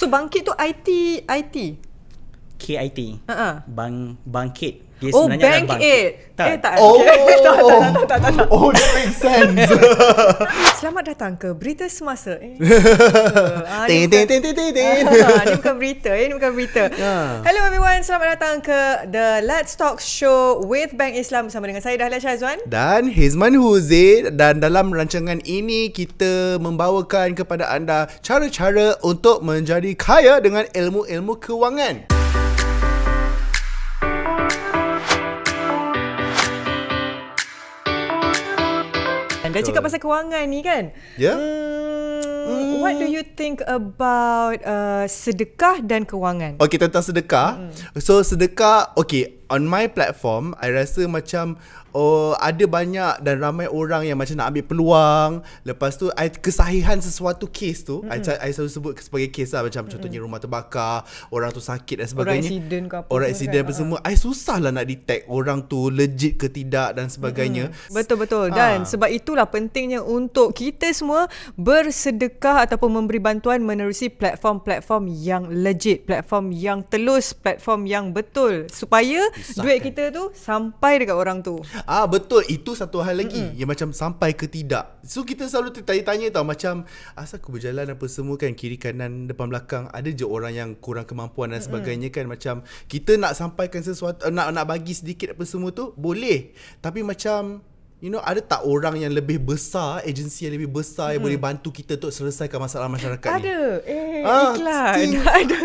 So bangkit tu IT. KIT. Bangkit. Dia Oh, sebenarnya Bank adalah bangkit. Aid. Tak. Oh, Okay. Tak. oh, that makes sense. Selamat datang ke Berita Semasa. Ting, Ni ting, ting, ting, ting, ting. bukan berita. Ini bukan berita. Ya. Hello everyone, selamat datang ke The Let's Talk Show with Bank Islam bersama dengan saya Dahlia Syazwan. Dan Hizman Huzaid. Dan dalam rancangan ini kita membawakan kepada anda cara-cara untuk menjadi kaya dengan ilmu-ilmu kewangan. Dah cakap pasal kewangan ni kan? Ya. What do you think about sedekah dan kewangan? Okay, tentang sedekah. So sedekah, okay, on my platform I rasa macam ada banyak dan ramai orang yang macam nak ambil peluang. Lepas tu kesahihan sesuatu kes tu I selalu sebut sebagai kes lah. Macam contohnya rumah terbakar, orang tu sakit dan sebagainya, orang accident apa semua. I susah lah nak detect orang tu legit ke tidak dan sebagainya. Betul. Dan sebab itulah pentingnya untuk kita semua bersedekah ataupun memberi bantuan menerusi platform-platform yang legit, platform yang telus, platform yang betul, supaya duit kita tu sampai dekat orang tu. Betul. Itu satu hal lagi yang macam sampai ke tidak. So kita selalu tanya-tanya tau, macam asal aku berjalan apa semua kan, kiri kanan depan belakang, ada je orang yang kurang kemampuan dan sebagainya kan. Macam kita nak sampaikan sesuatu, nak bagi sedikit apa semua tu boleh, tapi macam ada tak orang yang lebih besar, agensi yang lebih besar yang boleh bantu kita untuk selesaikan masalah masyarakat ni? Ada. Iklan. Ada.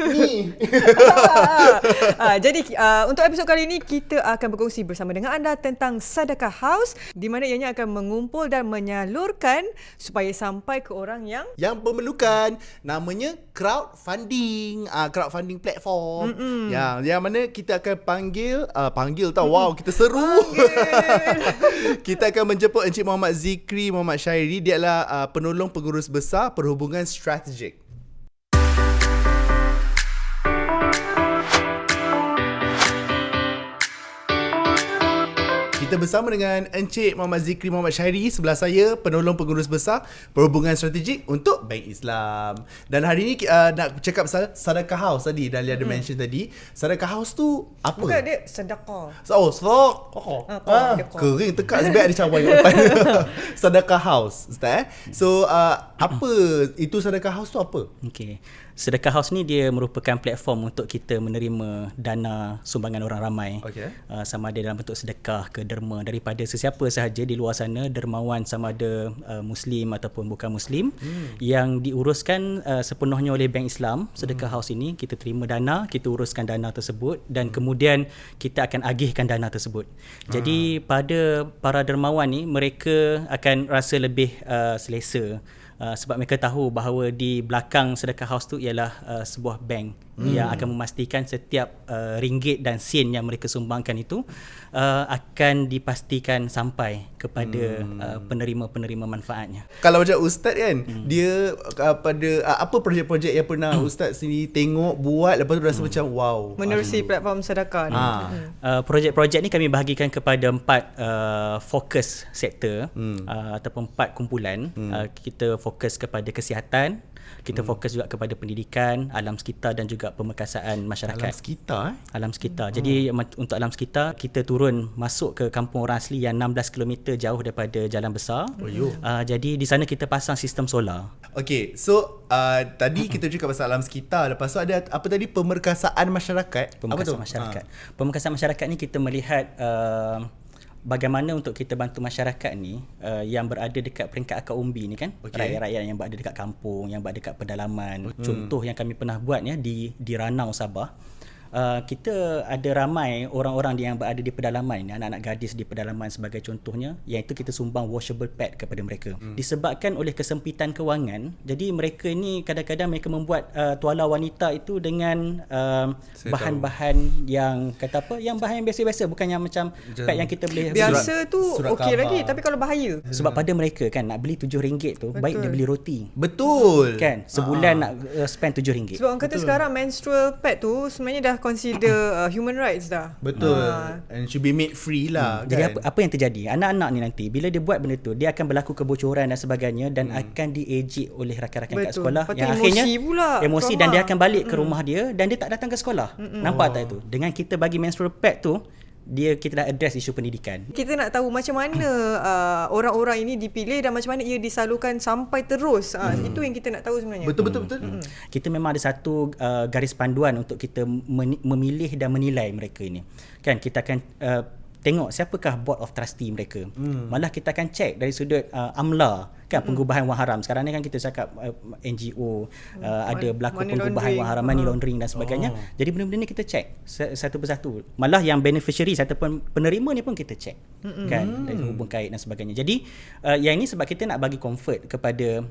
Jadi untuk episod kali ini kita akan berkongsi bersama dengan anda tentang Sedekah House, di mana ianya akan mengumpul dan menyalurkan supaya sampai ke orang yang memerlukan. Namanya crowdfunding, crowdfunding platform. Yang mana kita akan panggil tau. Wow, kita seru. Kita akan menjemput Encik Muhammad Zikri Muhammad Syairi. Dia adalah penolong pengurus besar perhubungan strategik. Kita bersama dengan Encik Muhammad Zikri Muhammad Syairi. Sebelah saya, penolong pengurus besar perhubungan strategik untuk Bank Islam. Dan hari ni nak cakap pasal Sedekah House tadi. Dahlia ada mention tadi. Sedekah House tu apa? bukan dia sedekah. Kering tekak sebab ada cawan kat depan. Sedekah House, Ustaz. So apa itu Sedekah House tu apa? Okey. Sedekah House ni dia merupakan platform untuk kita menerima dana sumbangan orang ramai. Okey. Sama ada dalam bentuk sedekah ke derma daripada sesiapa sahaja di luar sana, dermawan sama ada Muslim ataupun bukan Muslim, yang diuruskan sepenuhnya oleh Bank Islam. Sedekah House ini kita terima dana, kita uruskan dana tersebut dan kemudian kita akan agihkan dana tersebut. Jadi pada para dermawan ni, mereka akan rasa lebih selesa. Sebab mereka tahu bahawa di belakang Sedekah House tu ialah sebuah bank yang akan memastikan setiap ringgit dan sen yang mereka sumbangkan itu akan dipastikan sampai kepada penerima-penerima manfaatnya. Kalau macam Ustaz kan, dia pada apa projek-projek yang pernah Ustaz sendiri tengok buat, lepas tu rasa macam wow, Menerusi platform sedekah ni. Projek-projek ni kami bahagikan kepada 4 fokus sektor ataupun 4 kumpulan. Kita fokus kepada kesihatan, kita fokus juga kepada pendidikan, alam sekitar dan juga pemerkasaan masyarakat. Alam sekitar. Jadi untuk alam sekitar, kita turun masuk ke kampung orang asli yang 16 km jauh daripada jalan besar. Jadi di sana kita pasang sistem solar. Okay, so tadi kita cakap pasal alam sekitar. Lepas tu ada apa tadi, pemerkasaan masyarakat. Pemerkasaan masyarakat. Pemerkasaan masyarakat ni kita melihat bagaimana untuk kita bantu masyarakat ni yang berada dekat peringkat akar umbi ni kan, rakyat-rakyat yang berada dekat kampung, yang berada dekat pedalaman. Contoh yang kami pernah buat ni di Ranau, Sabah. Kita ada ramai orang-orang yang berada di pedalaman, anak-anak gadis di pedalaman sebagai contohnya, iaitu kita sumbang washable pad kepada mereka. Disebabkan oleh kesempitan kewangan, jadi mereka ni kadang-kadang mereka membuat tuala wanita itu dengan bahan-bahan yang kata apa, yang bahan yang biasa-biasa, bukan yang macam pad yang kita boleh biasa tu okey lagi, tapi kalau bahaya. Sebab pada mereka kan nak beli RM7 tu, baik dia beli roti. Betul. Kan, sebulan nak spend RM7. Sebab orang kata sekarang menstrual pad tu sebenarnya dah consider human rights dah. Betul. And should be made free lah Jadi kan. apa yang terjadi? Anak-anak ni nanti bila dia buat benda tu, dia akan berlaku kebocoran dan sebagainya dan akan diejek oleh rakan-rakan kat Betul. sekolah Lepas tu yang emosi akhirnya pula, emosi trauma. dan dia akan balik ke rumah dia dan dia tak datang ke sekolah. Nampak tak itu? Dengan kita bagi menstrual pad tu, kita dah address isu pendidikan. Kita nak tahu macam mana orang-orang ini dipilih dan macam mana ia disalurkan sampai terus. Itu yang kita nak tahu sebenarnya. Betul. Kita memang ada satu garis panduan untuk kita memilih dan menilai mereka ini. Kan kita akan tengok siapakah board of trustee mereka. Malah kita akan check dari sudut AMLA kan, pengubahan wang haram. Sekarang ni kan kita cakap NGO ada berlaku Money pengubahan wang haram, money laundering dan sebagainya. Jadi benda-benda ni kita check satu persatu. Malah yang beneficiary ataupun penerima ni pun kita check. Kan dari hubung kait dan sebagainya. Jadi yang ini sebab kita nak bagi comfort kepada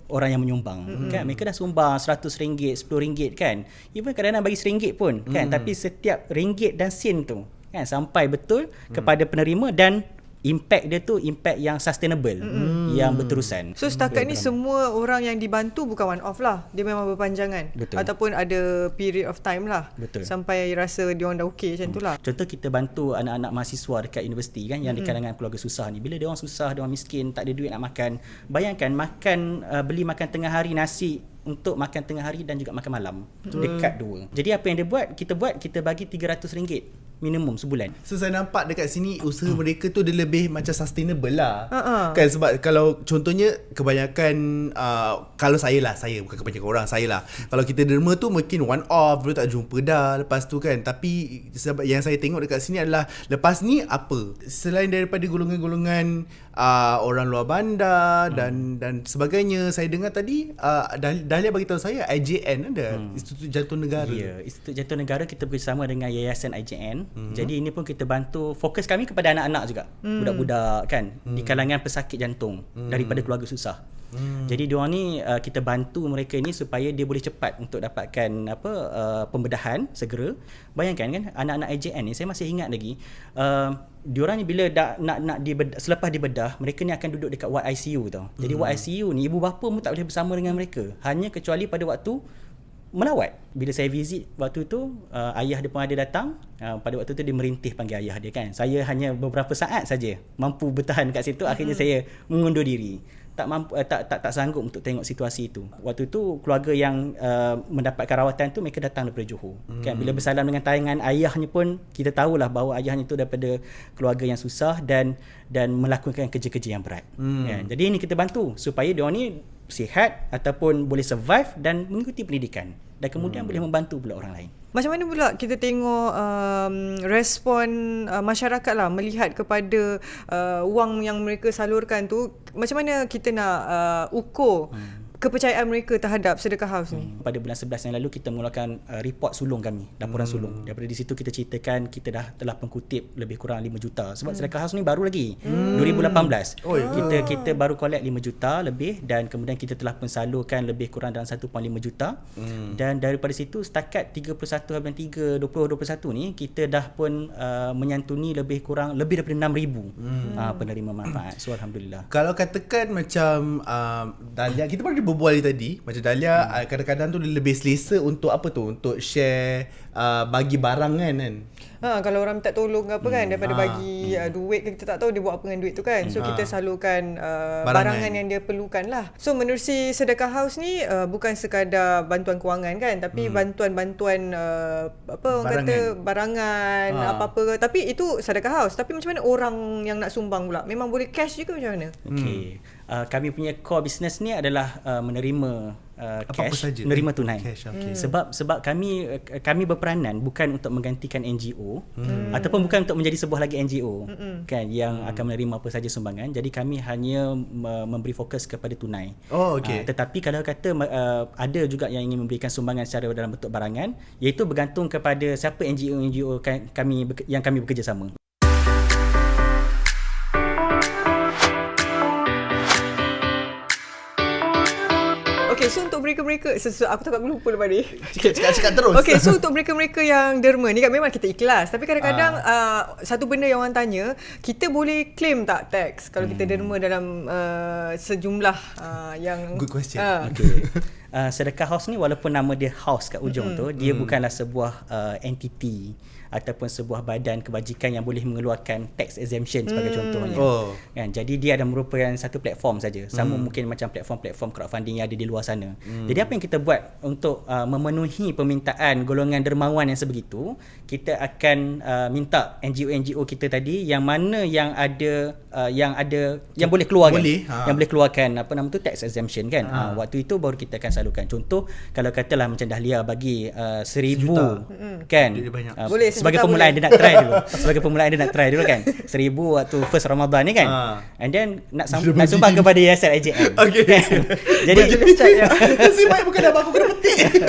orang yang menyumbang kan, mereka dah sumbang RM100, RM10 kan, even kadang-kadang bagi RM1 pun kan, tapi setiap ringgit dan sen tu kan sampai betul kepada penerima dan impact dia tu impact yang sustainable, yang berterusan. So setakat ni semua orang yang dibantu bukan one off lah. Dia memang berpanjangan. Betul. Ataupun ada period of time lah. Betul. Sampai rasa dia orang dah okey macam tu lah. Contoh kita bantu anak-anak mahasiswa dekat universiti kan, yang di kalangan keluarga susah ni. Bila dia orang susah, dia orang miskin, tak ada duit nak makan. Bayangkan beli makan tengah hari nasi untuk makan tengah hari dan juga makan malam. Dekat dua. Jadi apa yang dia buat? Kita bagi RM300 minimum sebulan. So saya nampak dekat sini usaha mereka tu dia lebih macam sustainable lah. Kan sebab kalau contohnya kebanyakan kalau saya bukan kebanyakan orang, saya lah. Kalau kita derma tu mungkin one off, baru tak jumpa dah lepas tu kan. Tapi sebab yang saya tengok dekat sini adalah lepas ni apa? Selain daripada golongan-golongan orang luar bandar dan sebagainya, saya dengar tadi Dahlia bagi tahu saya IJN ada, Institut Jantung Negara. Ya, Institut Jantung Negara kita bekerjasama dengan Yayasan IJN. Jadi ini pun kita bantu, fokus kami kepada anak-anak juga, budak-budak kan, di kalangan pesakit jantung daripada keluarga susah. Jadi diorang ni kita bantu mereka ni supaya dia boleh cepat untuk dapatkan pembedahan segera. Bayangkan kan anak-anak IJN ni, saya masih ingat lagi diorang ni bila nak selepas dibedah, mereka ni akan duduk dekat ward ICU tau. Jadi ward ICU ni ibu bapa pun tak boleh bersama dengan mereka, hanya kecuali pada waktu melawat. Bila saya visit waktu tu, ayah dia pun ada datang. Pada waktu tu dia merintih panggil ayah dia kan. Saya hanya beberapa saat saja mampu bertahan kat situ. Akhirnya saya mengundur diri. Tak mampu, tak sanggup untuk tengok situasi itu. Waktu tu keluarga yang mendapatkan rawatan tu mereka datang daripada Johor. Kan bila bersalam dengan tayangan ayahnya pun kita tahulah bahawa ayahnya tu daripada keluarga yang susah dan melakukan kerja-kerja yang berat. Kan? Jadi ini kita bantu supaya dia ni sihat ataupun boleh survive dan mengikuti pendidikan dan kemudian boleh membantu pula orang lain. Macam mana pula kita tengok respon masyarakat lah melihat kepada wang yang mereka salurkan tu, macam mana kita nak ukur kepercayaan mereka terhadap Sedekah House ni? Pada bulan 11 yang lalu kita mengeluarkan report sulung kami, laporan sulung. Daripada di situ kita ceritakan kita telah pengkutip lebih kurang 5 juta. Sebab Sedekah House ni baru lagi 2018. Kita baru collect 5 juta lebih dan kemudian kita telah pensalurkan lebih kurang dalam 1.5 juta. Dan daripada situ setakat 31/3 2021 ni kita dah pun menyantuni lebih daripada 6,000 penerima manfaat. So alhamdulillah. Kalau katakan macam Dahlia, kita baru berbual tadi, macam Dahlia kadang-kadang tu dia lebih selesa untuk apa tu, untuk share bagi barang kan. Kalau orang minta tolong ke apa kan, daripada bagi duit, kita tak tahu dia buat apa dengan duit tu kan. So kita salurkan barangan yang dia perlukan lah. So menerusi Sedekah House ni bukan sekadar bantuan kewangan kan, tapi bantuan-bantuan barangan apa-apa. Tapi itu Sedekah House. Tapi macam mana orang yang nak sumbang pula? Memang boleh cash juga macam mana? Okey. Kami punya core business ni adalah menerima cash, menerima tunai. Cash, okay. Sebab kami berperanan bukan untuk menggantikan NGO ataupun bukan untuk menjadi sebuah lagi NGO kan yang akan menerima apa saja sumbangan. Jadi kami hanya memberi fokus kepada tunai. Tetapi kalau kata ada juga yang ingin memberikan sumbangan secara dalam bentuk barangan, iaitu bergantung kepada siapa NGO yang kami bekerjasama. Okay, so untuk mereka-mereka, aku takut lupa lepas ni. Cakap terus. Okay, so untuk mereka-mereka yang derma ni kan memang kita ikhlas. Tapi kadang-kadang satu benda yang orang tanya, kita boleh claim tak tax kalau kita derma dalam sejumlah yang... Good question. Okay. Sedekah House ni walaupun nama dia house kat ujung tu, dia bukanlah sebuah entity ataupun sebuah badan kebajikan yang boleh mengeluarkan tax exemption sebagai contohnya. Kan, jadi dia ada merupakan satu platform saja. Sama mungkin macam platform-platform crowdfunding yang ada di luar sana. Jadi apa yang kita buat untuk memenuhi permintaan golongan dermawan yang sebegitu, kita akan minta NGO-NGO kita tadi yang mana yang boleh keluarkan, yang boleh keluarkan apa nama tu, tax exemption kan. Waktu itu baru kita akan salurkan. Contoh kalau katalah macam Dahlia bagi 1,000 kan, Boleh, sebagai permulaan dia nak try dulu. Sebagai permulaan dia nak try dulu kan. 1,000 waktu first Ramadan ni kan. And then nak sumbang kepada Yayasan IJM. Okay. Jadi nasib baik bukan abang aku kena petik.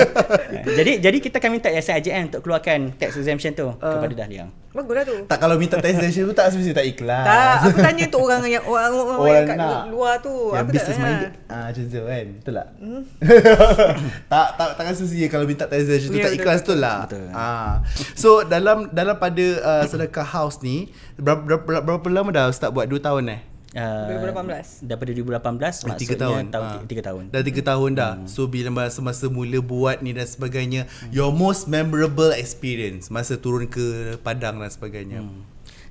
jadi kita akan minta Yayasan IJM untuk keluarkan tax exemption tu kepada Dahlia. Baguslah tu. Tak, kalau minta tax exemption tu tak mesti tak ikhlas. Tak, aku tanya untuk orang yang orang yang kat nak. luar tu. Yang Aku business tak minded. Macam tu kan. Betul tak? Takkan susah kalau minta tax exemption tu Ya, tak ikhlas tu lah. Betul. So dalam pada sedekah house ni berapa lama dah start buat? 2 tahun 2018. Daripada 2018 maksudnya 3 tahun. 3 tahun. Dah 3 tahun dah. So bila masa mula buat ni dan sebagainya, your most memorable experience masa turun ke padang dan sebagainya.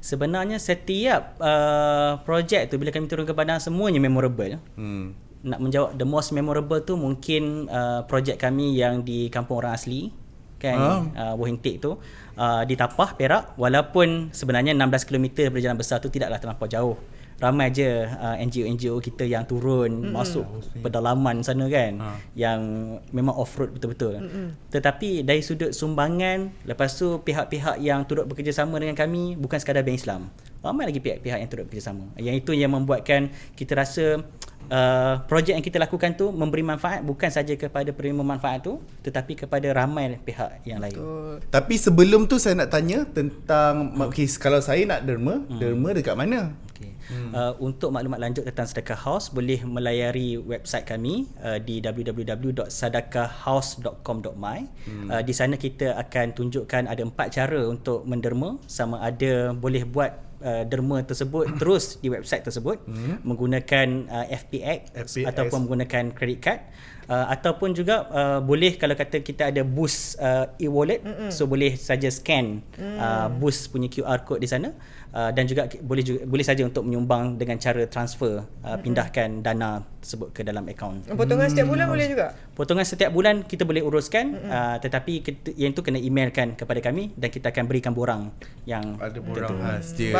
Sebenarnya setiap projek tu bila kami turun ke padang semuanya memorable. Nak menjawab the most memorable tu mungkin projek kami yang di kampung orang asli kan, Wohintik tu, di Tapah, Perak, walaupun sebenarnya 16 km daripada Jalan Besar tu tidaklah terlampau jauh. Ramai je NGO-NGO kita yang turun masuk pedalaman sana kan, yang memang off-road betul-betul. Tetapi dari sudut sumbangan, lepas tu pihak-pihak yang turut bekerjasama dengan kami, bukan sekadar Bank Islam, ramai lagi pihak-pihak yang turut bekerjasama. Yang itu yang membuatkan kita rasa projek yang kita lakukan tu memberi manfaat bukan saja kepada penerima manfaat tu, tetapi kepada ramai pihak yang lain. Tapi sebelum tu saya nak tanya tentang kalau saya nak derma dekat mana? Untuk maklumat lanjut tentang Sedekah House, boleh melayari website kami di www.sedekahhouse.com.my. Di sana kita akan tunjukkan ada 4 cara untuk menderma. Sama ada boleh buat derma tersebut terus di website tersebut menggunakan FPX ataupun menggunakan credit card, ataupun juga boleh kalau kata kita ada Boost e-wallet, so boleh saja scan Boost punya QR code di sana, dan juga boleh saja untuk menyumbang dengan cara transfer, pindahkan dana tersebut ke dalam akaun. Potongan setiap bulan boleh juga? Potongan setiap bulan kita boleh uruskan, tetapi yang itu kena emailkan kepada kami dan kita akan berikan borang yang ada borang khas dia.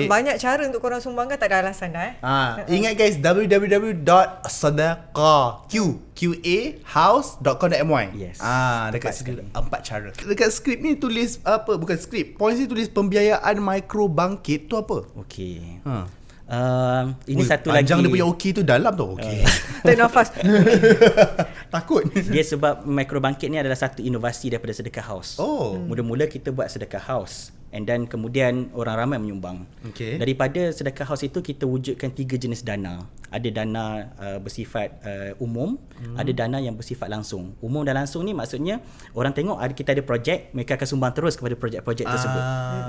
Banyak cara untuk korang sumbangkan, tak ada alasan dah Ingat guys, www.sedekahhouse.com.my. Yes. Dekat skrip 4 cara. Dekat skrip ni tulis apa? Bukan skrip. Poin ni tulis pembiayaan mikro bangkit tu apa? Okey. Ini satu panjang lagi. dia punya okey tu dalam tu. Okey. Tarik nafas. Takut. Dia sebab mikrobangkit ni adalah satu inovasi daripada Sedekah House. Mula-mula kita buat Sedekah House, and then kemudian orang ramai menyumbang. Daripada Sedekah House itu kita wujudkan 3 jenis dana. Ada dana bersifat umum, ada dana yang bersifat langsung. Umum dan langsung ni maksudnya orang tengok kita ada projek, mereka akan sumbang terus kepada projek-projek tersebut.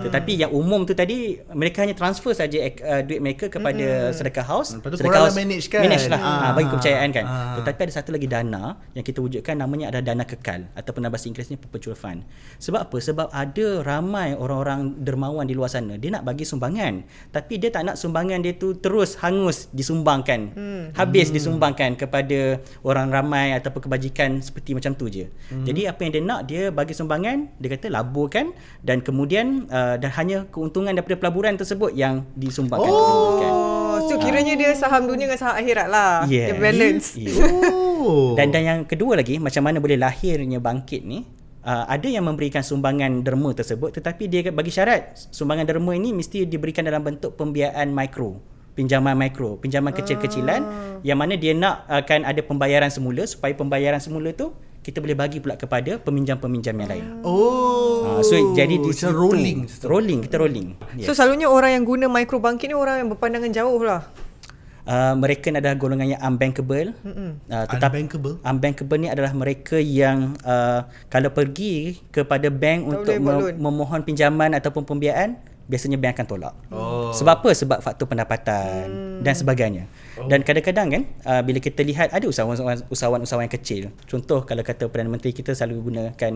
Tetapi yang umum tu tadi mereka hanya transfer saja duit mereka kepada Sedekah House. Sedekah House manage lah. Bagi kepercayaan kan. Tetapi ada satu lagi dana yang kita wujudkan, namanya adalah dana kekal, ataupun dalam bahasa Inggerisnya perpetual fund. Sebab apa? Sebab ada ramai orang-orang dermawan di luar sana, dia nak bagi sumbangan, tapi dia tak nak sumbangan dia tu terus hangus disumbangkan, habis disumbangkan kepada orang ramai ataupun kebajikan seperti macam tu je. Jadi apa yang dia nak, dia bagi sumbangan, dia kata laburkan, dan kemudian dan hanya keuntungan daripada pelaburan tersebut yang disumbangkan. So kiranya dia saham dunia dengan saham akhirat lah. Dia balance. Dan yang kedua lagi, macam mana boleh lahirnya bangkit ni, ada yang memberikan sumbangan derma tersebut, tetapi dia bagi syarat sumbangan derma ini mesti diberikan dalam bentuk pembiayaan mikro, pinjaman mikro, pinjaman kecil-kecilan, yang mana dia nak akan ada pembayaran semula, supaya pembayaran semula tu kita boleh bagi pula kepada peminjam-peminjam yang lain. So jadi di situ rolling, kita rolling. So selalunya orang yang guna microbangkit ni orang yang berpandangan jauh lah. Mereka adalah golongan yang unbankable. Unbankable ni adalah mereka yang kalau pergi kepada bank untuk memohon pinjaman ataupun pembiayaan, biasanya bank akan tolak. Sebab apa? Sebab faktor pendapatan, dan sebagainya. Dan kadang-kadang kan bila kita lihat ada usahawan-usahawan kecil, contoh kalau kata Perdana Menteri kita selalu gunakan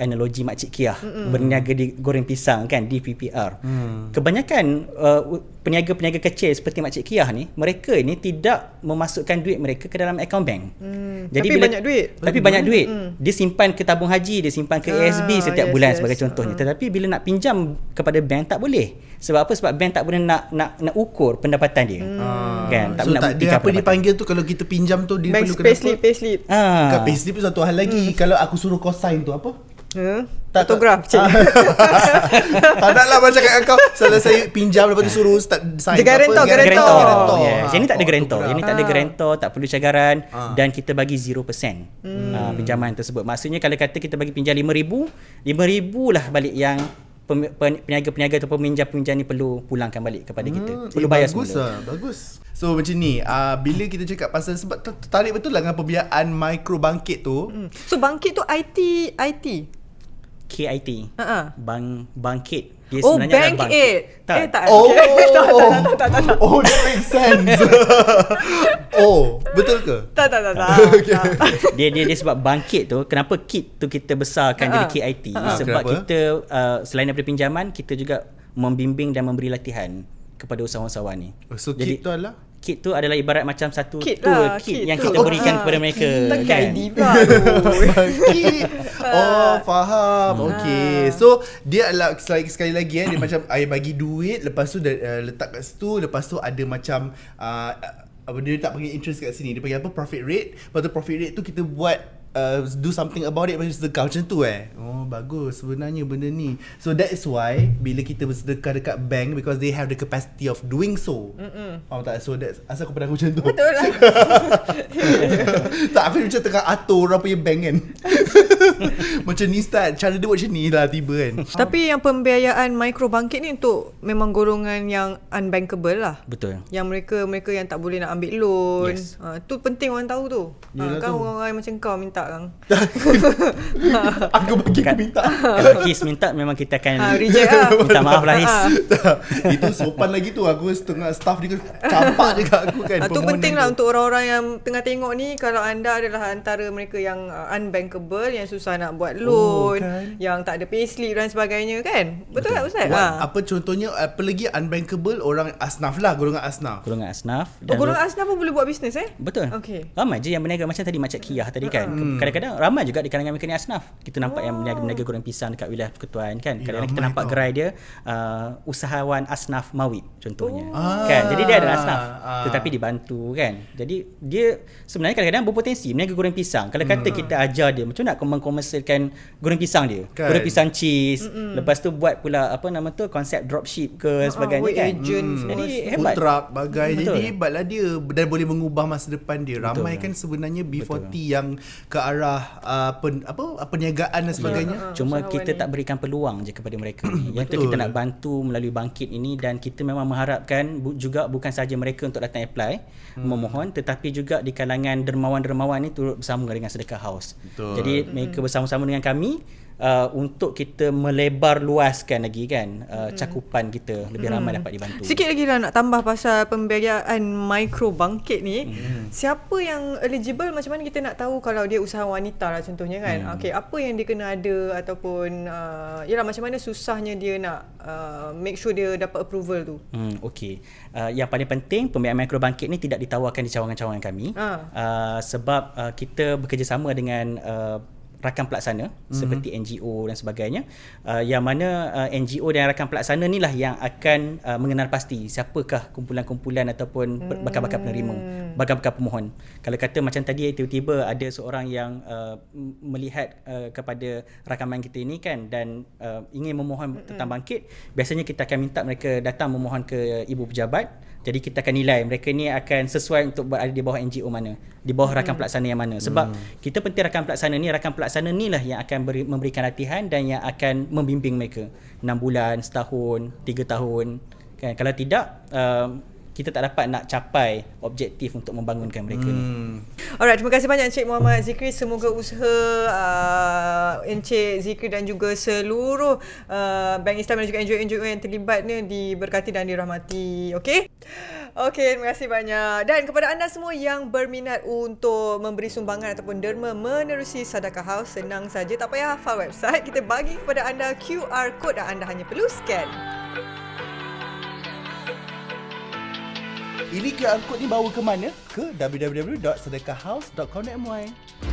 analogi Makcik Kiah berniaga di goreng pisang kan, di PPR. Kebanyakan peniaga-peniaga kecil seperti Makcik Kiah ni, mereka ni tidak memasukkan duit mereka ke dalam akaun bank. Jadi tapi banyak duit. Tapi banyak duit. Dia simpan ke tabung haji, dia simpan ke ASB setiap bulan sebagai contohnya. Tetapi bila nak pinjam kepada bank tak boleh. Sebab apa? Sebab bank tak boleh nak ukur pendapatan dia. Kan? So tak dia apa dipanggil tu kalau kita pinjam tu dia Bank perlukan payslip. Kan payslip tu satu hal lagi. Kalau aku suruh kau sign tu apa? Fotograf. Tak nak lah macam kat kau. Selesai pinjam lepas tu suruh start sign. Garantor. Yang ni tak ada garantor. Yang ni tak ada garantor, tak perlu cagaran dan kita bagi 0% pinjaman tersebut. Maksudnya kalau kata kita bagi pinjam 5,000 lah balik yang peniaga-peniaga atau peminjam-peminjam ni perlu pulangkan balik kepada kita. Perlu bayar semula. Bagus. So macam ni, bila kita cakap pasal sebab tertarik betul lah dengan pembiayaan microbangkit tu. So bangkit tu IT. KIT. Bangkit. Dia Oh, sebenarnya Bank adalah bangkit. Aid. Tak. Tak. Oh, Tak. oh, that makes sense. Oh, betul ke? Tak. Dia sebab bangkit tu, kenapa kit tu kita besarkan jadi KIT sebab Kenapa? kita selain daripada pinjaman, kita juga membimbing dan memberi latihan kepada usahawan-usahawan ni. So Jadi, kit tu adalah? Kit tu adalah ibarat macam satu Kit tool lah, kit kit yang tu. kita berikan kepada mereka. Tak Kan? ID pula tu. Kit. Oh, faham. Okay. So dia adalah sekali lagi dia macam bagi duit, lepas tu letak kat situ, lepas tu ada macam dia tak panggil interest kat sini. Dia panggil apa? Profit rate. Lepas tu profit rate tu kita buat do something about it, macam sedekah macam tu Oh, bagus sebenarnya benda ni. So that is why bila kita bersedekah dekat bank, because they have the capacity of doing so. Faham tak? So that's asal aku pernah macam tu. Betul lah. Tak, aku macam tengah atur orang punya bank kan. Macam ni start, cara dia buat macam ni lah tiba kan. Tapi yang pembiayaan microbangkit ni untuk memang golongan yang unbankable lah. Betul. Yang mereka yang tak boleh nak ambil loan. Yes. Tu penting orang tahu tu. Yelah Kan tu. orang-orang macam kau minta kan. Aku bagi aku minta. Kalau His minta memang kita akan Reject lah. minta maaf lah His. Itu sopan lagi tu. Aku setengah staff dia campak je kat aku kan. Tu penting lah untuk orang-orang yang tengah tengok ni. Kalau anda adalah antara mereka yang unbankable, yang susah nak buat loan, kan? yang tak ada payslip dan sebagainya kan. Betul tak Ustaz? Apa contohnya, apa lagi unbankable, orang asnaf lah, golongan asnaf. Golongan asnaf. Golongan asnaf pun boleh buat bisnes Betul. Okey. Ramai je yang berniaga macam tadi Makcik Kiah tadi kan. Kadang-kadang ramai juga di kalangan mereka ni asnaf. Kita nampak yang berniaga goreng pisang dekat wilayah Persekutuan kan. Kadang-kadang kita nampak gerai dia usahawan asnaf mawid contohnya. Kan. Jadi dia adalah asnaf tetapi dibantu kan. Jadi dia sebenarnya kadang-kadang berpotensi berniaga goreng pisang. Kalau kata kita ajar dia macam nak mengkomersialkan goreng pisang dia. Kan. Goreng pisang cheese. Lepas tu buat pula konsep dropship ke sebagainya kan. Agent Jadi Food hebat. truck bagai. Betul. Jadi hebatlah dia dan boleh mengubah masa depan dia. Ramai Betul. kan sebenarnya B40 yang ke arah perniagaan dan sebagainya. Cuma usahawan kita ni. tak berikan peluang je kepada mereka ni. Yang tu Betul. kita nak bantu melalui bangkit ini dan kita memang mengharapkan juga bukan sahaja mereka untuk datang apply memohon, tetapi juga di kalangan dermawan-dermawan ni turut bersama dengan Sedekah House. Betul. Jadi mereka bersama-sama dengan kami untuk kita melebar luaskan lagi kan cakupan kita, lebih ramai dapat dibantu. Sikit lagi lah nak tambah pasal pembiayaan microbangkit ni. Siapa yang eligible, macam mana kita nak tahu kalau dia usahawan wanita lah contohnya kan. Okey, apa yang dia kena ada ataupun yalah macam mana susahnya dia nak make sure dia dapat approval tu. Okey. Yang paling penting pembiayaan microbangkit ni tidak ditawarkan di cawangan-cawangan kami. Sebab kita bekerjasama dengan rakan pelaksana seperti NGO dan sebagainya, yang mana NGO dan rakan pelaksana ni lah yang akan mengenal pasti siapakah kumpulan-kumpulan ataupun bakal-bakal penerima, bakal-bakal pemohon. Kalau kata macam tadi tiba-tiba ada seorang yang melihat kepada rakaman kita ini kan dan ingin memohon tentang bangkit, biasanya kita akan minta mereka datang memohon ke ibu pejabat. Jadi kita akan nilai mereka ni akan sesuai untuk berada di bawah NGO mana, di bawah rakan pelaksana yang mana. Sebab kita penting rakan pelaksana ni lah yang akan memberikan latihan dan yang akan membimbing mereka 6 bulan, setahun, 3 tahun kan. Kalau tidak kita tak dapat nak capai objektif untuk membangunkan mereka ni. Alright, terima kasih banyak Encik Muhammad Zikri. Semoga usaha Encik Zikri dan juga seluruh Bank Islam dan juga NGO-NGO yang terlibat ni diberkati dan dirahmati. Okey? Okey, terima kasih banyak. Dan kepada anda semua yang berminat untuk memberi sumbangan ataupun derma menerusi Sedekah House, senang saja, tak payah hafal website. Kita bagi kepada anda QR code dan anda hanya perlu scan. Ini QR code ni bawa ke mana? Ke www.sedekahhouse.com.my.